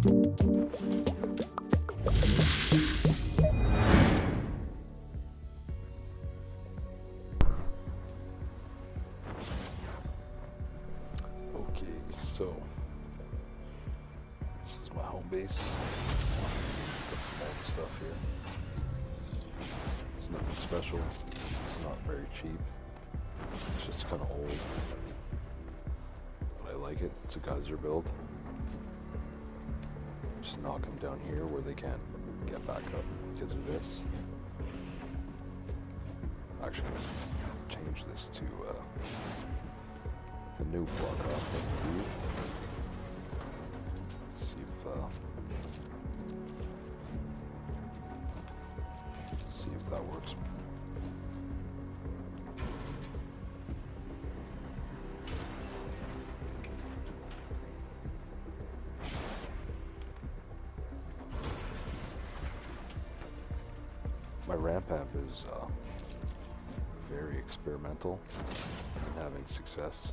Okay, so this is my home base. Got some old stuff here. It's nothing special. It's not very cheap. It's just kind of old. But I like it. It's a Geyser build. Just knock them down here where they can't get back up because of this. Actually, change this to the new block off of the view. See if that works. My ramp amp is very experimental and having success.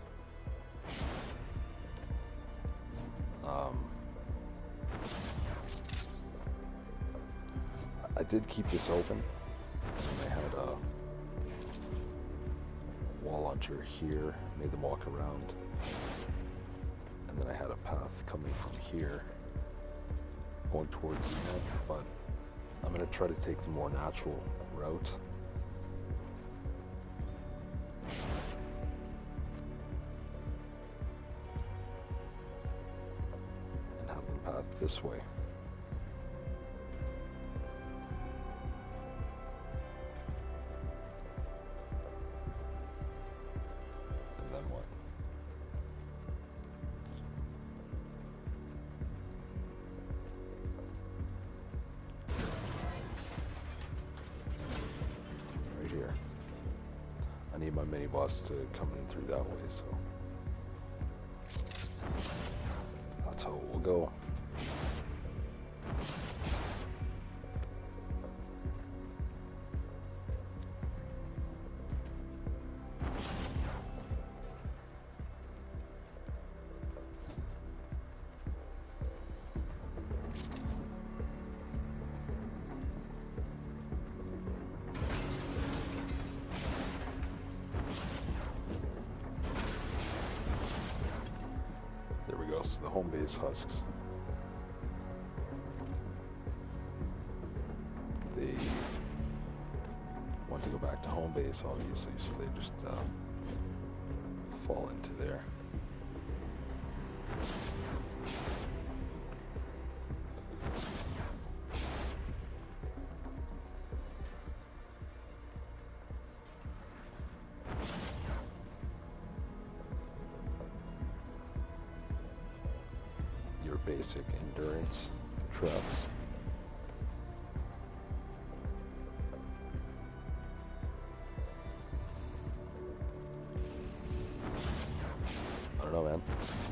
I did keep this open, and I had a wall launcher here, made them walk around, and then I had a path coming from here going towards the net, but I'm going to try to take the more natural route. And have them path this way. And then what? Here. I need my mini boss to come in through that way, so that's how it will go. There we go, so the home base husks. They want to go back to home base, obviously, so they just fall into there. Basic endurance traps. I don't know, man.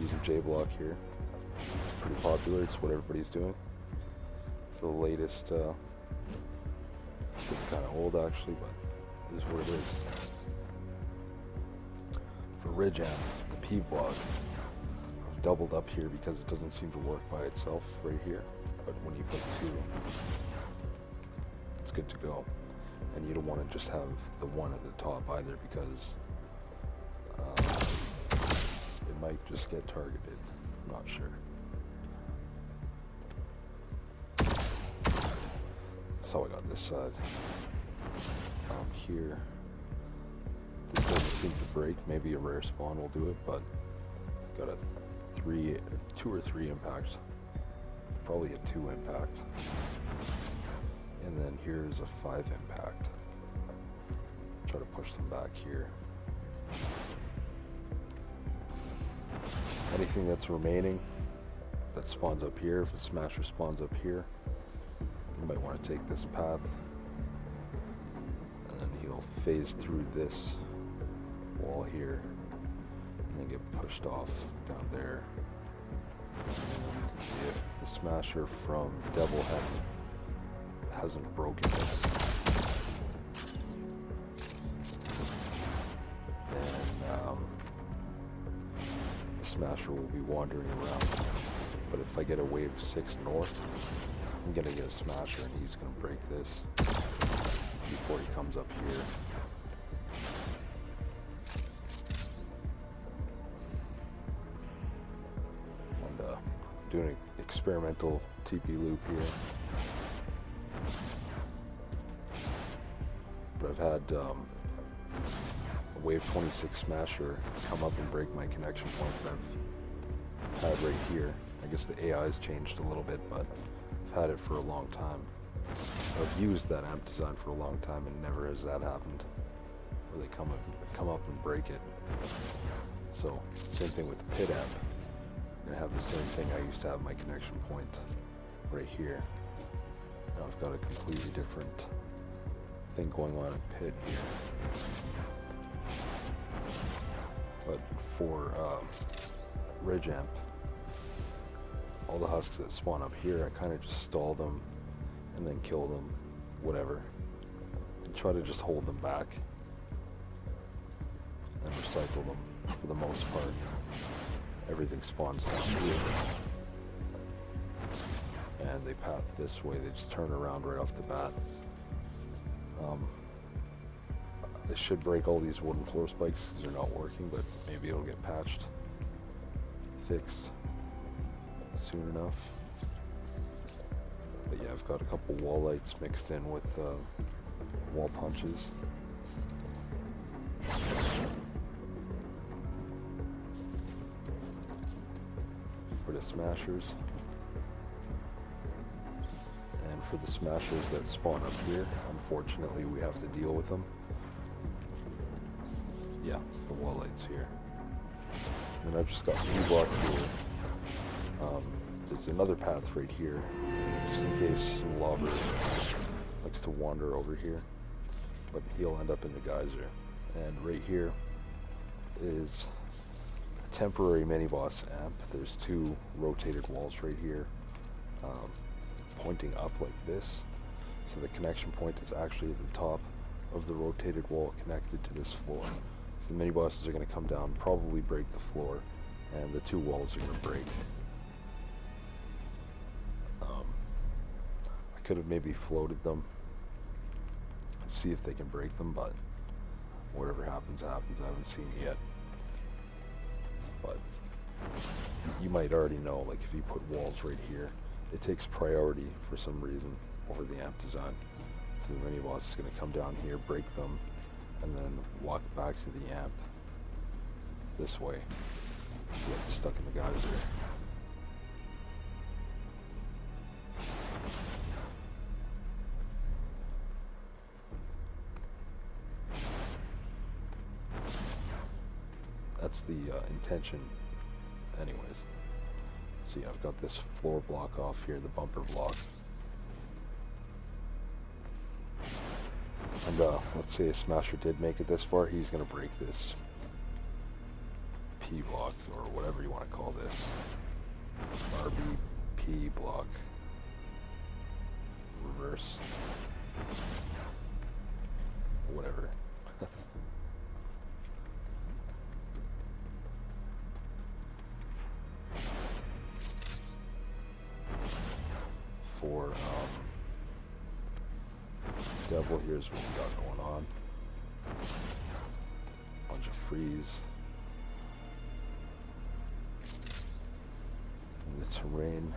Using J-Block here. It's pretty popular. It's what everybody's doing. It's the latest. It's getting kind of old, actually, but it is what it is. For Ridge Amp, the P-Block. Doubled up here because it doesn't seem to work by itself right here, but when you put two, it's good to go. And you don't want to just have the one at the top either, because it might just get targeted. I'm not sure. So I got this side. Here, this doesn't seem to break. Maybe a rare spawn will do it, but got a 2 or 3 impacts, probably a 2 impact, and then here's a 5 impact. Try to push them back here. Anything that's remaining that spawns up here, if a smasher spawns up here, you might want to take this path, and then he'll phase through this wall here and then get pushed off down there. If the smasher from Devil hasn't broken this, then the smasher will be wandering around But if I get a wave 6 north, I'm gonna get a smasher and he's gonna break this before he comes up here. And doing an experimental TP loop here. But I've had a wave 26 smasher come up and break my connection point that I've had right here. I guess the AI has changed a little bit, but I've had it for a long time. I've used that amp design for a long time and never has that happened, where they come up and break it. So, same thing with the pit amp. I'm going to have the same thing. I used to have my connection point right here. Now I've got a completely different thing going on in pit here. But for ridge amp, all the husks that spawn up here, I kind of just stall them and then kill them, whatever, and try to just hold them back and recycle them for the most part. Everything spawns down here and they path this way. They just turn around right off the bat. They should break all these wooden floor spikes because they're not working, but maybe it'll get patched, fixed soon enough. But yeah, I've got a couple wall lights mixed in with wall punches. For the smashers. And for the smashers that spawn up here, unfortunately we have to deal with them. Yeah, the wall lights here. And I've just got blue block here. There's another path right here, just in case some lobber likes to wander over here. But he'll end up in the geyser. And right here is a temporary mini-boss amp. There's two rotated walls right here, pointing up like this. So the connection point is actually at the top of the rotated wall connected to this floor. So the mini-bosses are going to come down, probably break the floor, and the two walls are going to break. I could have maybe floated them, see if they can break them, but whatever happens, happens. I haven't seen it yet. But you might already know, like if you put walls right here, it takes priority for some reason over the amp design. So the mini-boss is going to come down here, break them, and then walk back to the amp this way. Get stuck in the geyser. That's the intention anyways. See, I've got this floor block off here, the bumper block. And let's say a smasher did make it this far, he's going to break this P block, or whatever you want to call this. RBP block. Reverse. Whatever. For Devil, here's what we got going on. Bunch of freeze. And the terrain.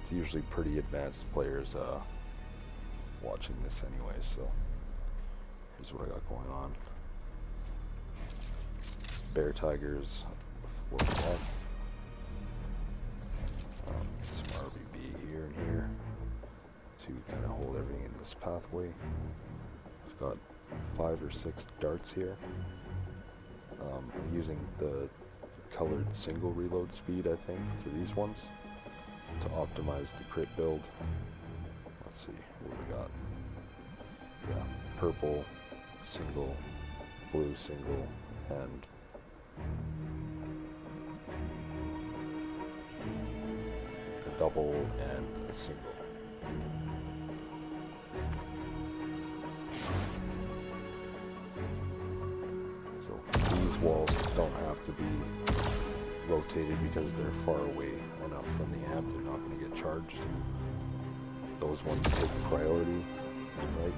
It's usually pretty advanced players watching this anyway, so here's what I got going on. Bear tigers, floor block. Some RBB here and here to kind of hold everything in this pathway. I've got 5 or 6 darts here. I'm using the colored single reload speed, I think, for these ones to optimize the crit build. Let's see what we got. Yeah, purple single, blue single, and double and a single. So these walls don't have have to be rotated because they're far away enough from the amp. They're not going to get charged. Those ones take priority, right?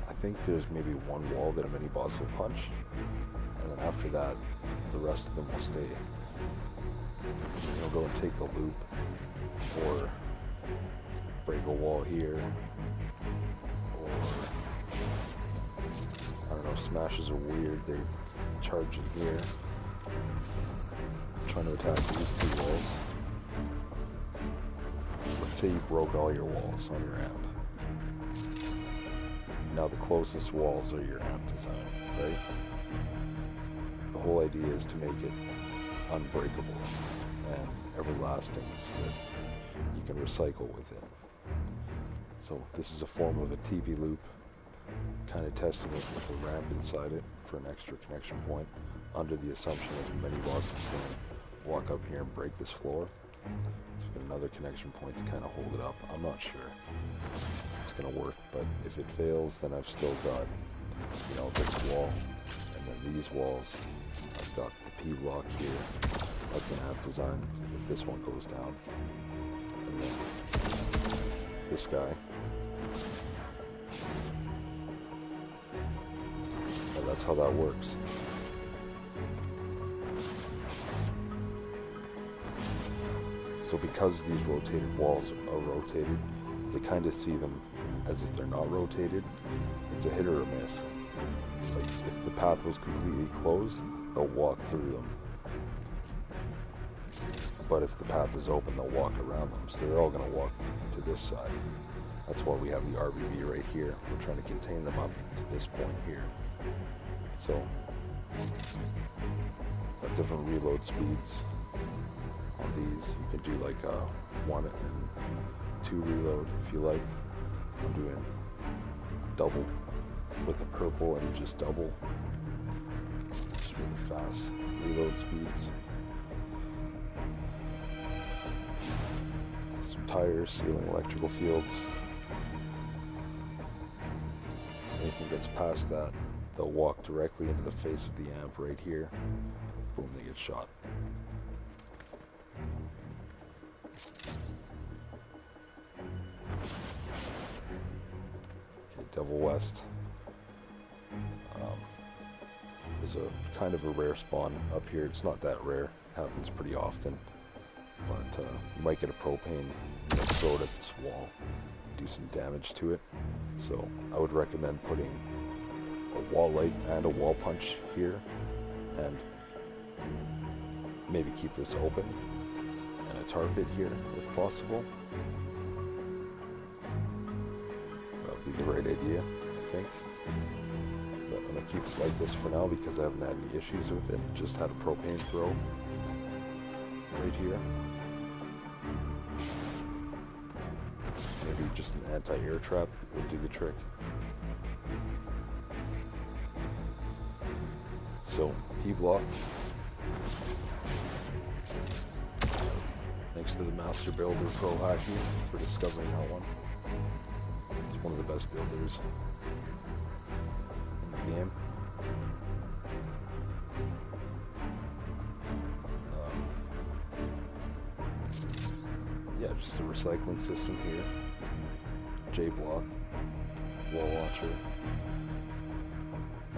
I think there's maybe one wall that a mini boss will punch, and then after that, the rest of them will stay. You'll go and take the loop, or break a wall here, or I don't know, smashes are weird, they charge in here. I'm trying to attack these two walls. Let's say you broke all your walls on your amp. Now the closest walls are your amp design, right? The whole idea is to make it unbreakable and everlasting so that you can recycle with it. So this is a form of a TV loop, kind of testing it with a ramp inside it for an extra connection point, under the assumption that the mini boss is going to walk up here and break this floor. So another connection point to kind of hold it up. I'm not sure it's going to work, but if it fails, then I've still got, you know, this wall, and then these walls. I've got the P block here. That's an amp design. If this one goes down, and then this guy. And that's how that works. So because these rotated walls are rotated, they kind of see them as if they're not rotated. It's a hit or a miss. Like, if the path was completely closed, they'll walk through them. But if the path is open, they'll walk around them. So they're all going to walk to this side. That's why we have the RBB right here. We're trying to contain them up to this point here. So, got different reload speeds on these. You can do like a 1 and 2 reload if you like. I'm doing double with the purple and just double. Just really fast reload speeds. Some tires, sealing electrical fields. Anything gets past that, they'll walk directly into the face of the amp right here. Boom, they get shot. Okay, Devil West. There's a kind of a rare spawn up here. It's not that rare. It happens pretty often. But you might get a propane, throw it at this wall, do some damage to it. So I would recommend putting a wall light and a wall punch here, and maybe keep this open, and a tar pit here if possible. That would be the right idea, I think. But I'm going to keep it like this for now because I haven't had any issues with it. Just had a propane throw right here. Maybe just an anti-air trap would do the trick. So, P-block. Thanks to the Master Builder Pro Hacky for discovering that one. He's one of the best builders in the game. Yeah, just a recycling system here. J-block, wall launcher.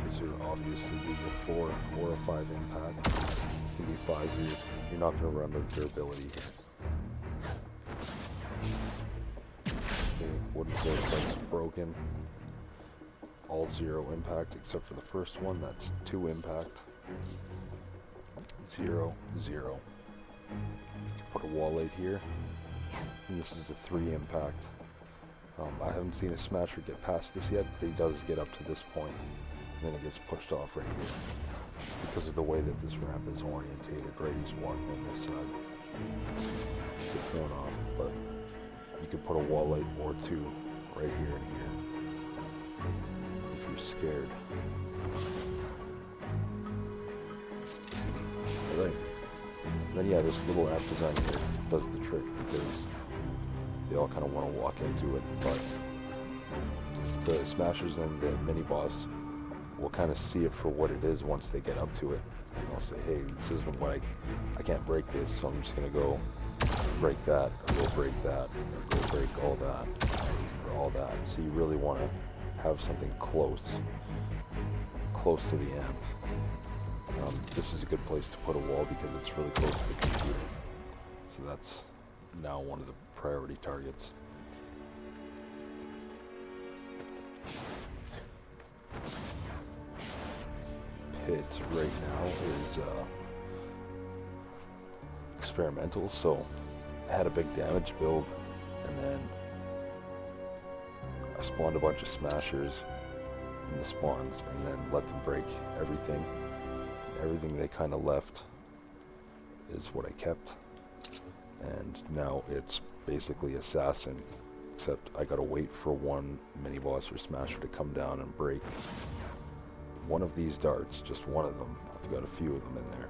These are obviously either 4 or a 5 impact. It can be 5, you're not going to run out of durability here. Okay, wooden floor sights broken. All 0 impact except for the first one, that's 2 impact. 0, 0. Put a wall light here. And this is a 3 impact. I haven't seen a smasher get past this yet, but he does get up to this point, and then it gets pushed off right here. Because of the way that this ramp is orientated, right? He's walking on this side. Get thrown off, but you could put a wall light or 2 right here and here, if you're scared. Alright. Then yeah, this little amp design here does the trick because they all kind of want to walk into it, but the smashers and the mini boss will kind of see it for what it is once they get up to it. And they'll say, hey, this isn't what I can't break this, so I'm just going to go break that, or go break that, or go break all that, or all that. So you really want to have something close to the amp. This is a good place to put a wall because it's really close to the computer. So that's now one of the priority targets. Pit right now is experimental, so I had a big damage build, and then I spawned a bunch of smashers in the spawns, and then let them break everything. Everything they kind of left is what I kept, and now it's basically assassin, except I gotta wait for one mini boss or smasher to come down and break one of these darts, just one of them. I've got a few of them in there.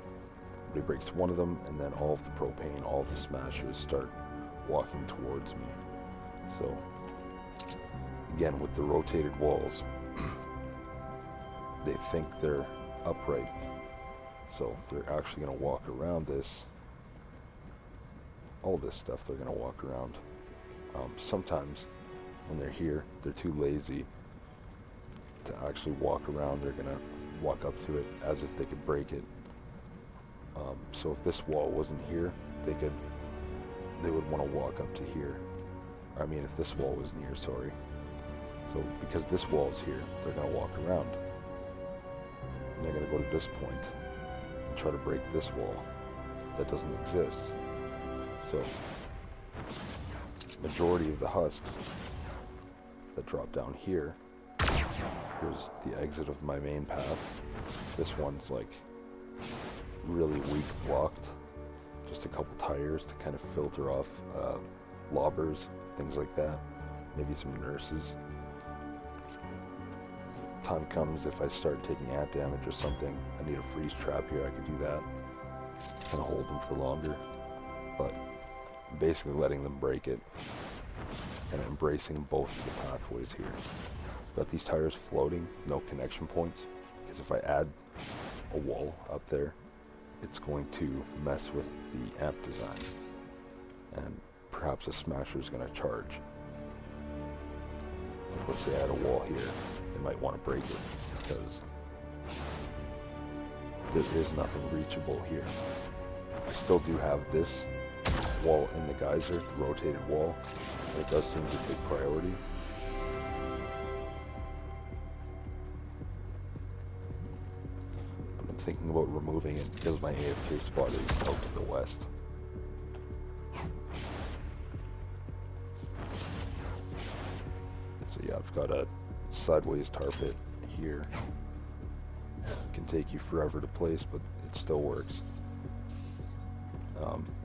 But he breaks one of them, and then all of the propane, all of the smashers start walking towards me. So again, with the rotated walls, they think they're upright, so they're actually going to walk around this. All this stuff they're going to walk around. Sometimes when they're here, they're too lazy to actually walk around. They're going to walk up to it as if they could break it. So if this wall wasn't here, they would want to walk up to here. I mean, if this wall wasn't here, sorry. So because this wall's here, they're going to walk around. And they're going to go to this point and try to break this wall that doesn't exist. So majority of the husks that drop down here, here's the exit of my main path. This one's like really weak blocked, just a couple tires to kind of filter off lobbers, things like that, maybe some nurses. Time comes, if I start taking amp damage or something, I need a freeze trap here, I could do that, kind of hold them for longer, but basically letting them break it and embracing both of the pathways here. Got these tires floating, no connection points, because if I add a wall up there, it's going to mess with the amp design, and perhaps a smasher is going to charge. Let's say I had a wall here, they might want to break it because there is nothing reachable here. I still do have this wall in the geyser, the rotated wall, and it does seem to take priority. Thinking about removing it because my AFK spot is out to the west. So yeah, I've got a sideways tar pit here. It can take you forever to place, but it still works.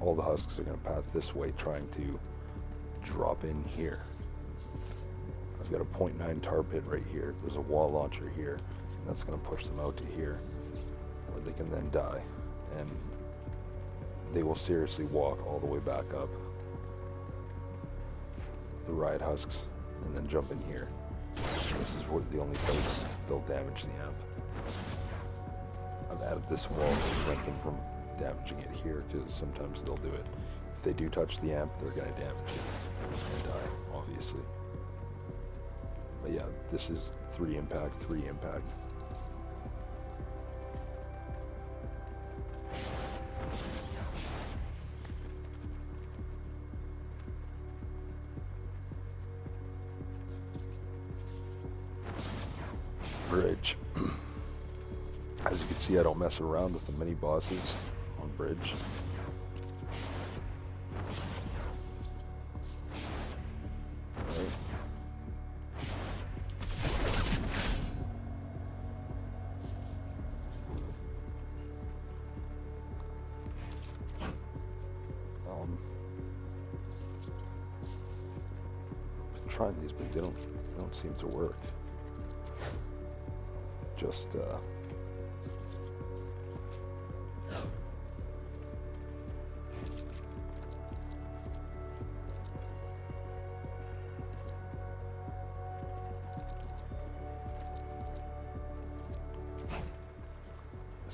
All the husks are going to path this way, trying to drop in here. I've got a 0.9 tar pit right here. There's a wall launcher here, and that's going to push them out to here, where they can then die, and they will seriously walk all the way back up the riot husks and then jump in here. This is the only place they'll damage the amp. I've added this wall to prevent them from damaging it here, because sometimes they'll do it. If they do touch the amp, they're going to damage it and die, obviously. But yeah, this is 3 impact, 3 impact. Bridge. As you can see, I don't mess around with the mini bosses on bridge. Alright. Been trying these, but they don't seem to work. Just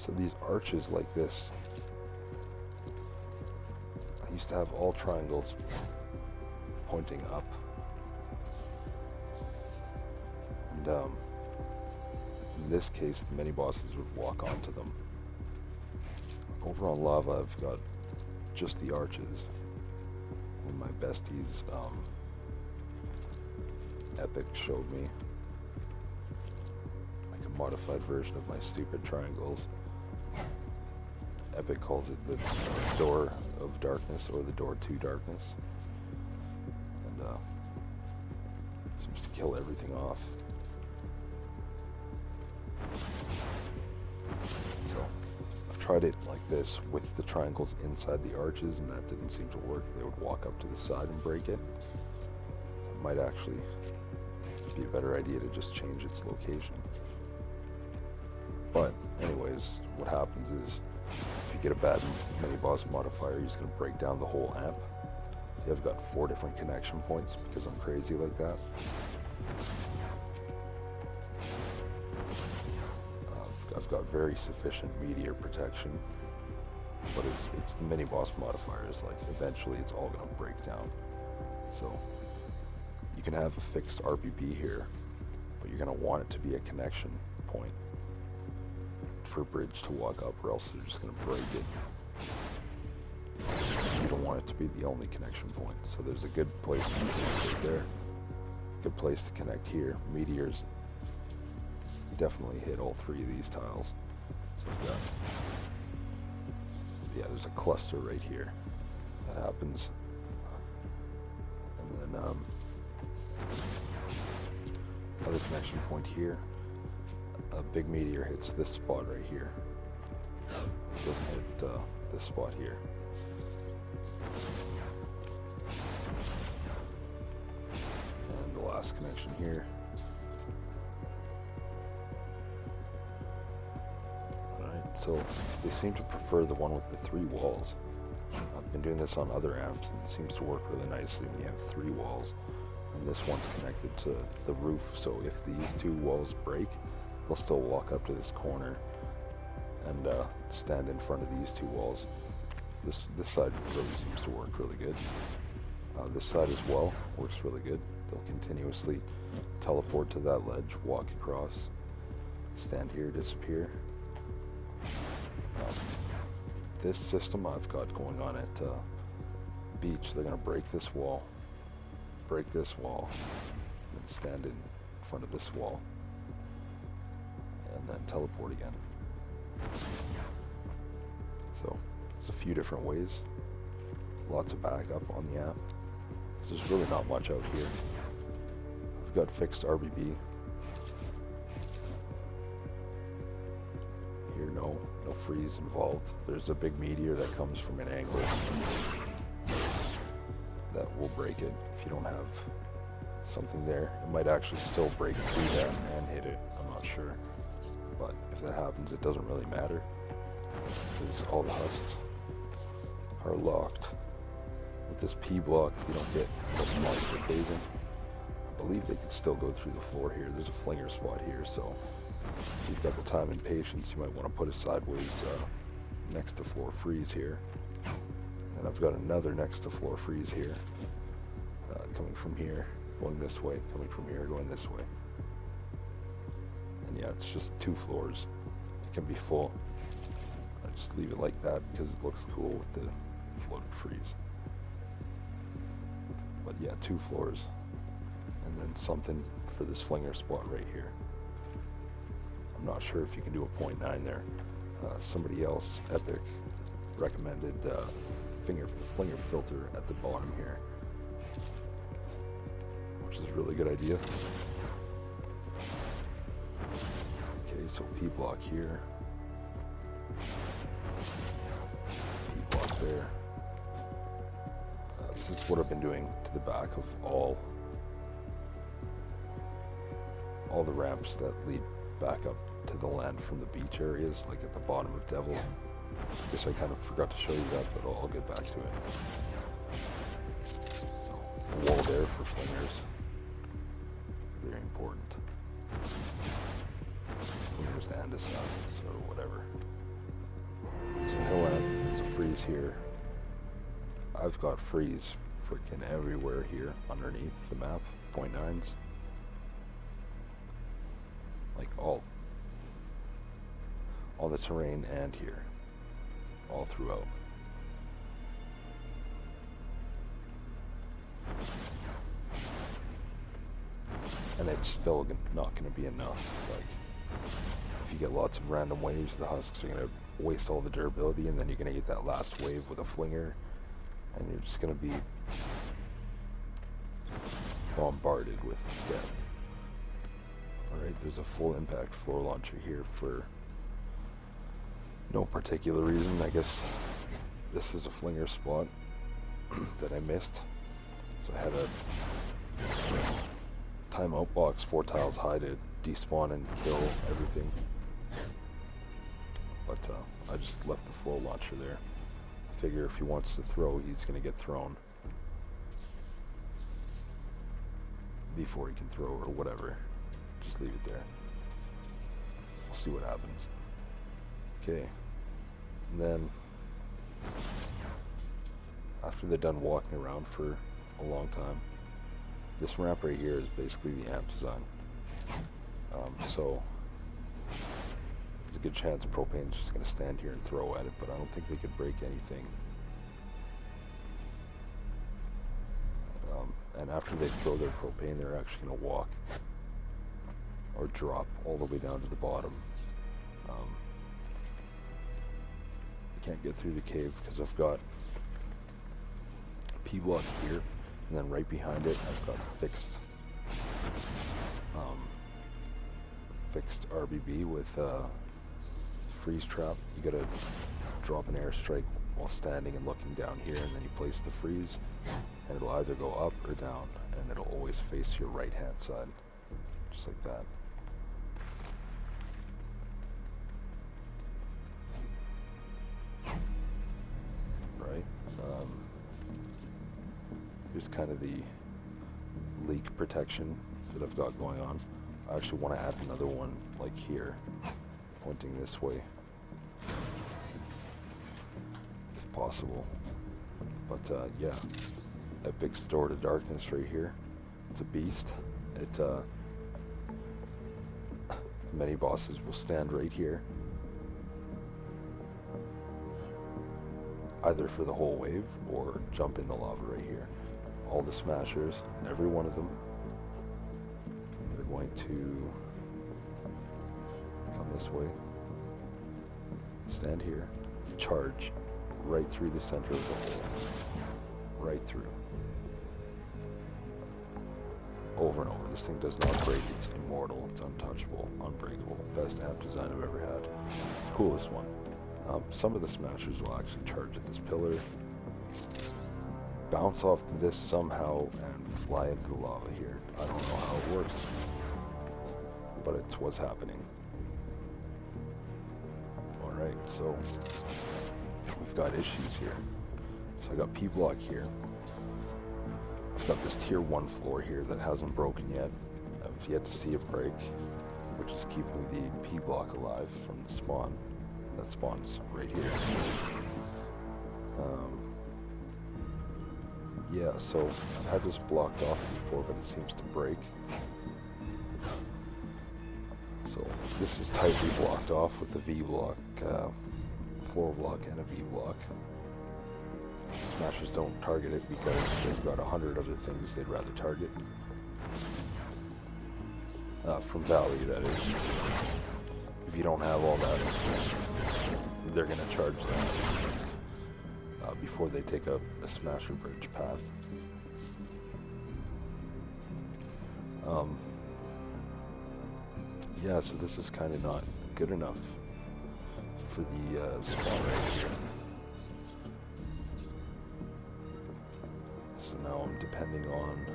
So these arches like this, I used to have all triangles pointing up. And in this case, the mini-bosses would walk onto them. Over on lava, I've got just the arches. One of my besties, Epic, showed me like a modified version of my stupid triangles. Epic calls it the door of darkness, or the door to darkness. And seems to kill everything off. So I've tried it like this with the triangles inside the arches, and that didn't seem to work. They would walk up to the side and break it. It might actually be a better idea to just change its location. But anyways, what happens is, if you get a bad mini-boss modifier, he's going to break down the whole amp. See, I've got 4 different connection points because I'm crazy like that. I've got very sufficient meteor protection, but it's the mini-boss modifiers. Like, eventually it's all going to break down. So you can have a fixed RPP here, but you're going to want it to be a connection point for bridge to walk up, or else they're just going to break it. You don't want it to be the only connection point. So there's a good place to connect right there. Good place to connect here. Meteors definitely hit all 3 of these tiles. So we've got, yeah, there's a cluster right here that happens. And then another connection point here. A big meteor hits this spot right here. It doesn't hit this spot here. And the last connection here. Alright, so they seem to prefer the one with the 3 walls. I've been doing this on other amps, and it seems to work really nicely when you have 3 walls. And this one's connected to the roof, so if these 2 walls break, they'll still walk up to this corner and stand in front of these 2 walls. This side really seems to work really good. This side as well works really good. They'll continuously teleport to that ledge, walk across, stand here, disappear. This system I've got going on at beach, they're going to break this wall, and then stand in front of this wall, and then teleport again. So there's a few different ways, lots of backup on the app. There's really not much out here. I've got fixed RBB. Here, no freeze involved. There's a big meteor that comes from an angle that will break it if you don't have something there. It might actually still break through that and hit it, I'm not sure. But if that happens, it doesn't really matter, because all the husks are locked. With this P block, you don't get plus monster phasing. I believe they can still go through the floor here. There's a Flinger spot here, so if you've got the time and patience, you might want to put a sideways next to floor freeze here. And I've got another next to floor freeze here, coming from here, going this way, coming from here, going this way. And yeah, it's just 2 floors. It can be full. I just leave it like that because it looks cool with the floated freeze. But yeah, 2 floors. And then something for this Flinger spot right here. I'm not sure if you can do a 0.9 there. Somebody else, Epic, recommended Flinger filter at the bottom here, which is a really good idea. Okay, so P block here, P block there. This is what I've been doing to the back of all the ramps that lead back up to the land from the beach areas, like at the bottom of Devil. I guess I kind of forgot to show you that, but I'll get back to it. So, a wall there for Flingers. Very important. Flingers and Assassins, or whatever. freeze here. I've got freeze freaking everywhere here underneath the map, 0.9s. Like all the terrain and here, all throughout. And it's still not going to be enough. Like, if you get lots of random waves, the husks are going to waste all the durability, and then you're going to get that last wave with a flinger, and you're just going to be bombarded with death. Alright, there's a full impact floor launcher here for no particular reason. I guess this is a flinger spot that I missed, so I had a timeout box 4 tiles high to despawn and kill everything, but I just left the floor launcher there. I figure if he wants to throw, he's gonna get thrown before he can throw or whatever. Just leave it there. We'll see what happens. Okay, and then after they're done walking around for a long time, this ramp right here is basically the amp design. So there's a good chance Propane's just going to stand here and throw at it, but I don't think they could break anything. And after they throw their Propane, they're actually going to walk or drop all the way down to the bottom. I can't get through the cave because I've got P-block here, and then right behind it I've got fixed RBB with freeze trap. You gotta drop an airstrike while standing and looking down here, and then you place the freeze, and it'll either go up or down, and it'll always face your right hand side, just like that. Right? Here's kind of the leak protection that I've got going on. I actually want to add another one like here, pointing this way, if possible. But yeah, a big store to darkness right here. It's a beast. Many bosses will stand right here, either for the whole wave or jump in the lava right here. All the smashers, every one of them, they're going to come this way, stand here, charge right through the center of the hole, right through, over and over. This thing does not break. It's immortal. It's untouchable, unbreakable. Best amp design I've ever had. Coolest one. Some of the smashers will actually charge at this pillar, bounce off this somehow, and fly into the lava here. I don't know how it works, but it's what's happening. Alright, so we've got issues here. So I got P-block here. I've got this tier 1 floor here that hasn't broken yet. I've yet to see it break, which is keeping the P-block alive from the spawn. That spawns right here. Yeah, so I've had this blocked off before, but it seems to break. So this is tightly blocked off with a V-block, floor block, and a V-block. Smashers don't target it because they've got 100 other things they'd rather target. From value, that is. If you don't have all that, they're going to charge that before they take up a smasher bridge path. Yeah, so this is kind of not good enough for the spawn rate here. So now I'm depending on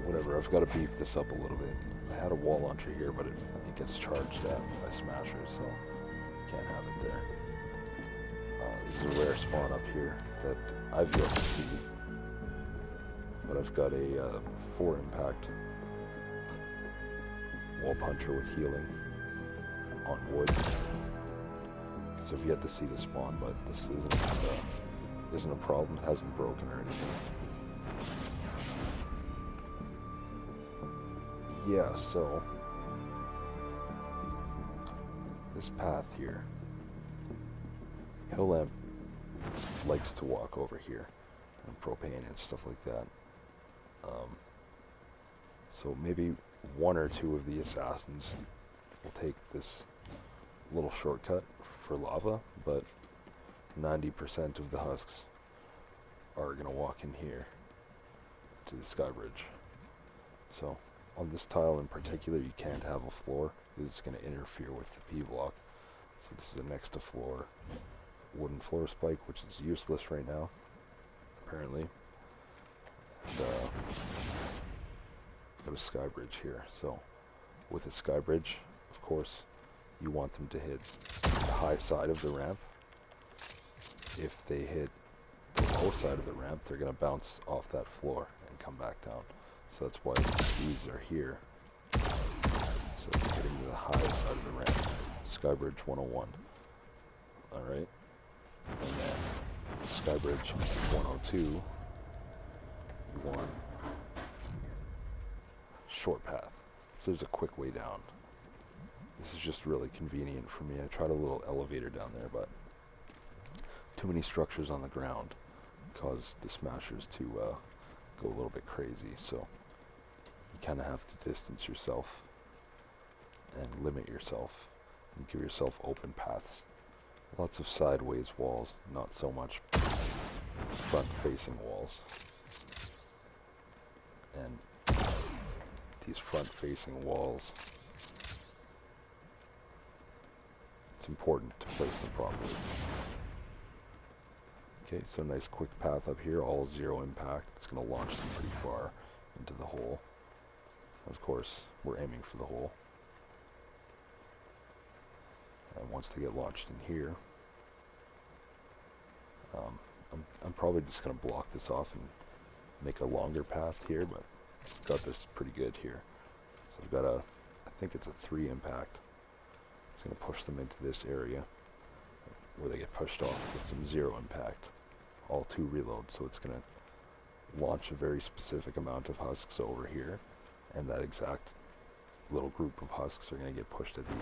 whatever. I've got to beef this up a little bit. I had a wall launcher here, but it gets charged at by smashers, so can't have it there. There's a rare spawn up here that I've yet to see, but I've got a 4 impact wall puncher with healing on wood. So I've yet to see the spawn, but this isn't a problem. It hasn't broken or anything. Yeah, so this path here, Hill Lamp likes to walk over here, and propane and stuff like that. So maybe one or two of the assassins will take this little shortcut for lava, but 90% of the husks are going to walk in here to the sky bridge. So on this tile in particular, you can't have a floor because it's going to interfere with the P block. So this is a next to floor wooden floor spike, which is useless right now, apparently. And got a sky bridge here. So with a sky bridge, of course, you want them to hit the high side of the ramp. If they hit the low side of the ramp, they're going to bounce off that floor and come back down. So that's why these are here. So they're hitting the high side of the ramp. Skybridge 101. Alright. And then Skybridge 102. You want short path. So there's a quick way down. This is just really convenient for me. I tried a little elevator down there, but too many structures on the ground cause the smashers to go a little bit crazy. So you kind of have to distance yourself and limit yourself and give yourself open paths. Lots of sideways walls, not so much front-facing walls. And these front-facing walls, it's important to place them properly. Okay, so nice quick path up here, all zero impact. It's going to launch them pretty far into the hole. Of course, we're aiming for the hole. And once they get launched in here, I'm probably just going to block this off and make a longer path here, but got this pretty good here. So I've got I think it's a 3 impact. It's going to push them into this area where they get pushed off with some 0 impact. All 2 reload, so it's going to launch a very specific amount of husks over here, and that exact little group of husks are going to get pushed at the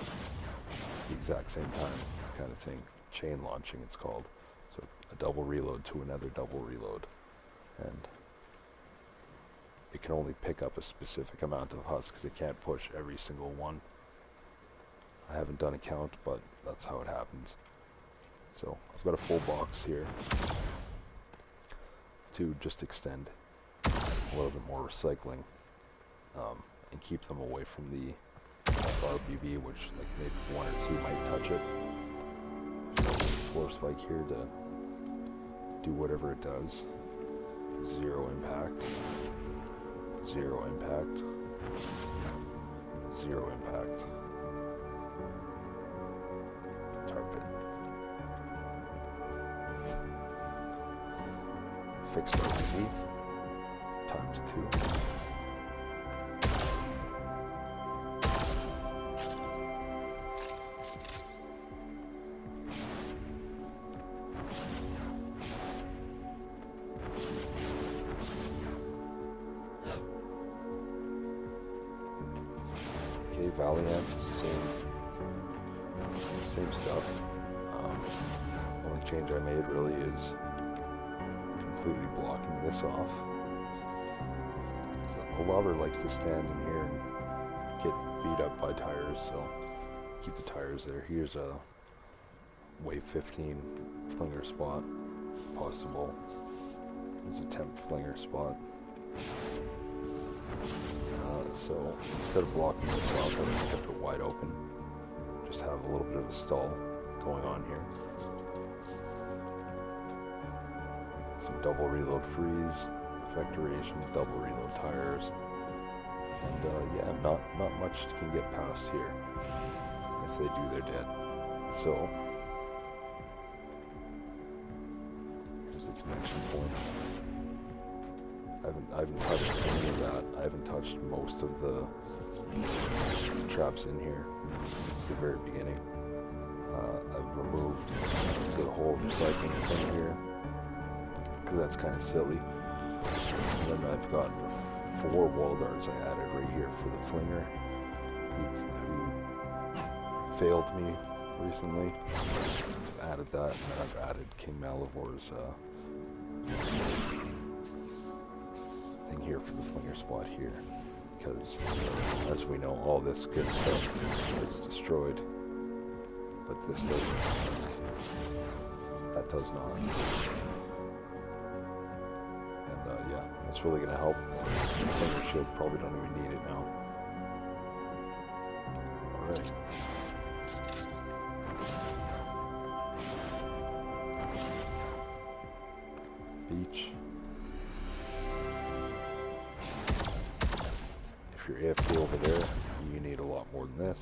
exact same time, kind of thing. Chain launching, it's called. So a double reload to another double reload, and it can only pick up a specific amount of husks. It can't push every single one. I haven't done a count, but that's how it happens. So I've got a full box here to just extend a little bit more recycling and keep them away from the RBB, which like maybe 1 or 2 might touch it. So floor spike here to do whatever it does. 0 impact, 0 impact, 0 impact. Tar pit. Fixed RBB times 2. Valiant is the same stuff. Only change I made really is completely blocking this off. A lobber likes to stand in here and get beat up by tires, so keep the tires there. Here's a wave 15 flinger spot, possible. There's a temp flinger spot. So instead of blocking this off, I just kept it wide open. Just have a little bit of a stall going on here. Some double reload freeze, effectorations, double reload tires. And yeah, not much can get past here. If they do, they're dead. So here's the connection point. I haven't touched any of that. I haven't touched most of the traps in here since the very beginning. I've removed the whole recycling thing here because that's kind of silly. And then I've got 4 wall darts I added right here for the Flinger, who failed me recently. I've added that, and then I've added King Malivor's thing here for the Flinger spot here, because as we know, all this good stuff is destroyed, but this doesn't. That does not. And yeah, that's really going to help. Flinger shield probably don't even need it now. Alright. Beach. If you're AFK over there, you need a lot more than this.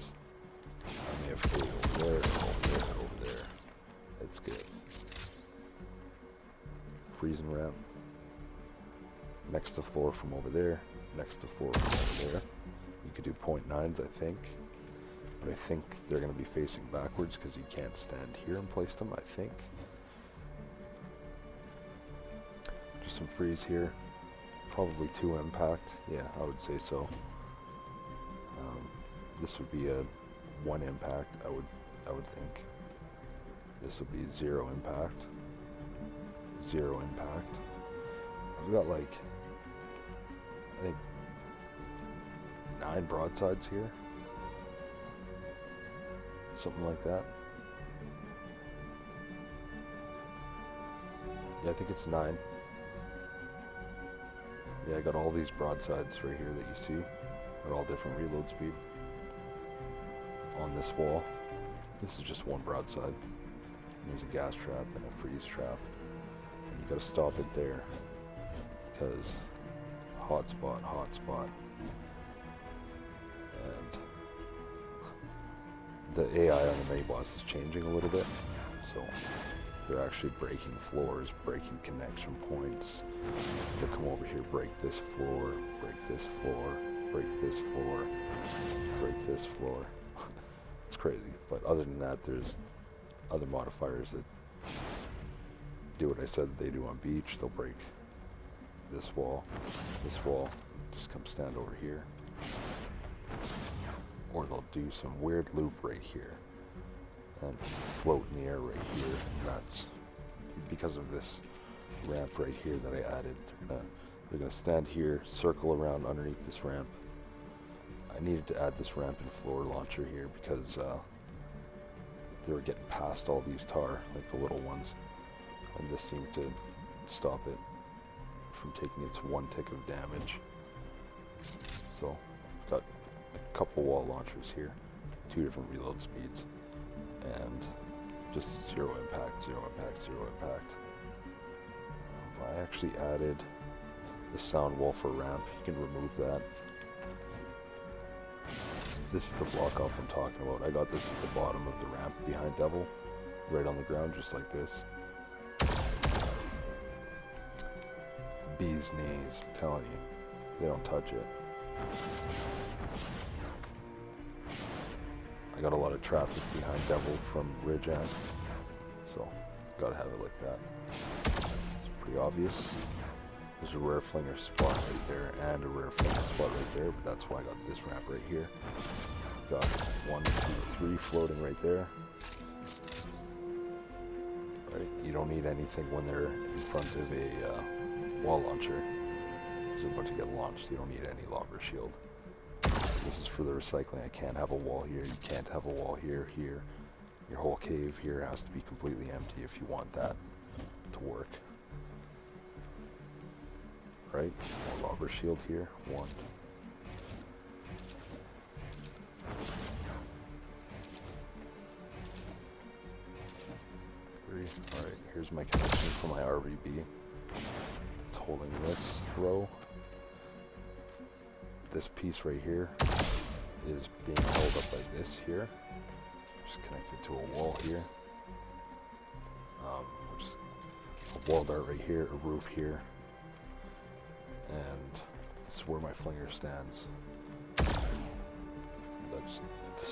I'm AFK over there, over there, over there. It's good. Freezing ramp. Next to floor from over there. Next to floor from over there. You could do 0.9s, I think. But I think they're going to be facing backwards because you can't stand here and place them, I think. Just some freeze here. Probably 2 impact. Yeah, I would say so. This would be a 1 impact, I would think. This would be 0 impact. 0 impact. I've got like, I think 9 broadsides here. Something like that. Yeah, I think it's 9. Yeah, I got all these broadsides right here that you see. At all different reload speed. On this wall. This is just 1 broadside. There's a gas trap and a freeze trap. And you gotta stop it there. Because hotspot, hotspot. And the AI on the mini boss is changing a little bit. So they're actually breaking floors, breaking connection points. They'll come over here, break this floor, break this floor, break this floor, break this floor. It's crazy, but other than that, there's other modifiers that do what I said they do on beach. They'll break this wall, just come stand over here. Or they'll do some weird loop right here, and float in the air right here, and that's because of this ramp right here that I added. They're gonna stand here, circle around underneath this ramp. I needed to add this ramp and floor launcher here because they were getting past all these tar, like the little ones, and this seemed to stop it from taking its 1 tick of damage. So, I've got a couple wall launchers here, 2 different reload speeds, and just 0 impact, 0 impact, 0 impact. I actually added the sound wall for ramp. You can remove that. This is the block off I'm talking about. I got this at the bottom of the ramp behind Devil, right on the ground, just like this. Bee's knees, I'm telling you, they don't touch it. I got a lot of traffic behind Devil from Ridge End, so gotta have it like that. It's pretty obvious. There's a rare Flinger spot right there and a rare Flinger spot right there, but that's why I got this ramp right here. Got 1, 2, 3 floating right there. Right, you don't need anything when they're in front of a wall launcher. They're about to get launched. You don't need any longer shield. This is for the recycling. I can't have a wall here. You can't have a wall here. Here, your whole cave here has to be completely empty if you want that to work. Right, more logger shield here. 1. Alright, here's my connection for my RVB. It's holding this row. This piece right here is being held up like this here. Just connected to a wall here. Just a wall dart right here, a roof here. And this is where my Flinger stands.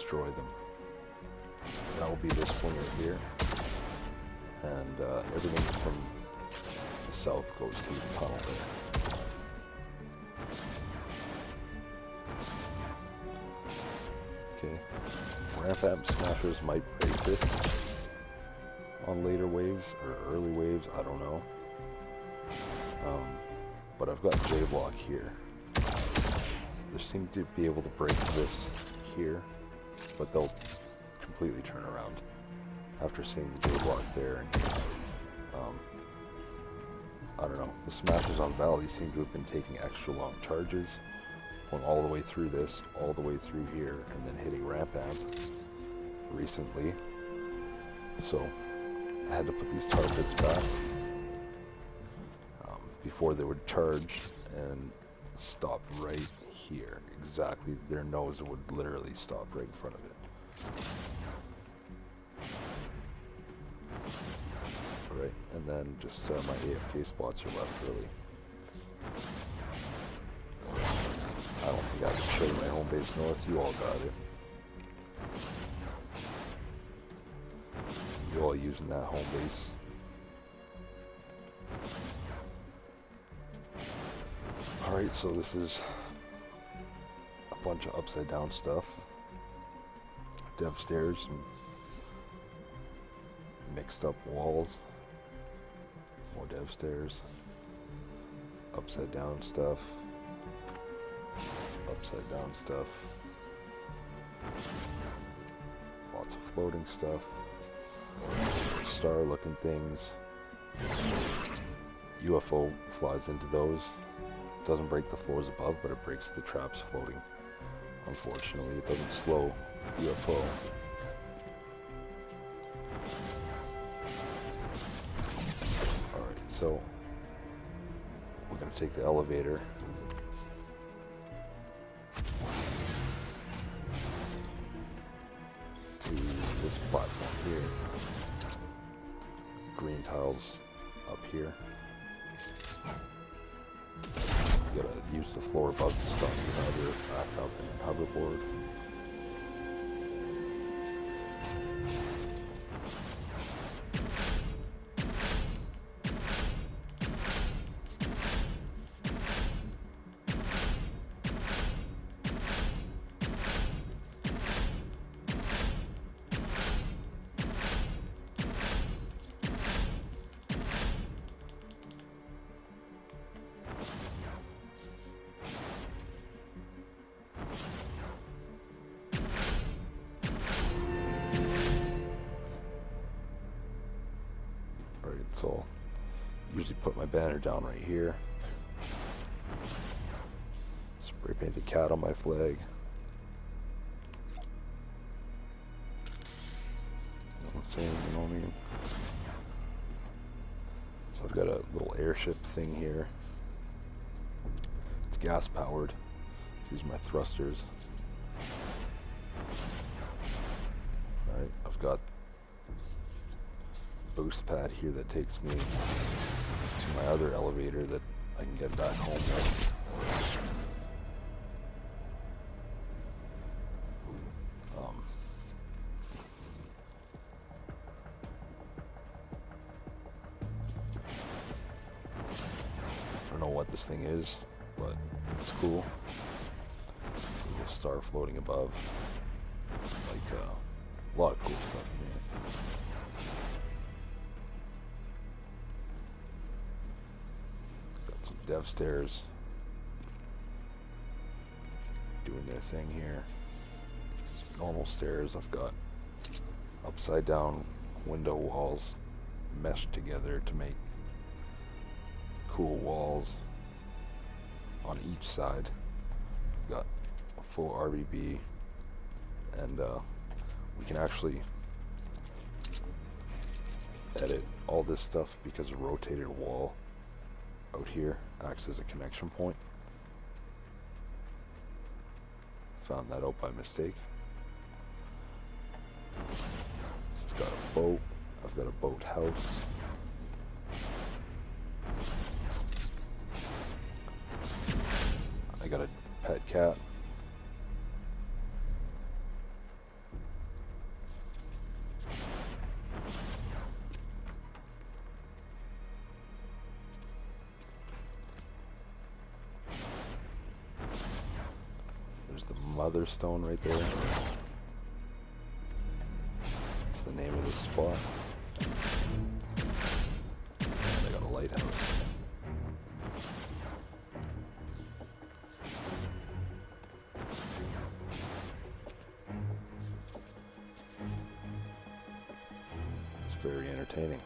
destroy them. That will be this Flinger here, and everything from the south goes through the tunnel there. Okay, ramp amp smashers might break this on later waves or early waves, I don't know. But I've got J-block here. They seem to be able to break this here, but they'll completely turn around after seeing the J-block there. And I don't know. The smashers on Valley seem to have been taking extra long charges, going all the way through this, all the way through here, and then hitting ramp amp recently. So I had to put these targets back before they would charge and stop right here. Exactly, their nose would literally stop right in front of it. Alright, and then just my AFK spots are left really. I don't think I can show you my home base north, you all got it. You all using that home base. Alright, so this is a bunch of upside down stuff. Dev stairs and mixed up walls. More dev stairs. Upside down stuff. Upside down stuff. Lots of floating stuff. Star looking things. UFO flies into those. Doesn't break the floors above, but it breaks the traps floating. Unfortunately, it doesn't slow UFO. Alright, so we're going to take the elevator. To this platform here. Green tiles up here. You gotta use the floor above to stop you hover back up and hoverboard. So I'll usually put my banner down right here. Spray paint the cat on my flag. You know what I mean? So I've got a little airship thing here. It's gas powered. Use my thrusters. Alright, I've got boost pad here that takes me to my other elevator that I can get back home with. I don't know what this thing is, but it's cool. A little star floating above. Like a lot of cool stuff in here. Dev stairs doing their thing here. Some normal stairs. I've got upside down window walls meshed together to make cool walls on each side. Got a full RBB, and we can actually edit all this stuff because a rotated wall out here acts as a connection point. Found that out by mistake. So I've got a boat. I've got a boat house. I got a pet cat. There's the Mother Stone right there. That's the name of this spot. They got a lighthouse. It's very entertaining.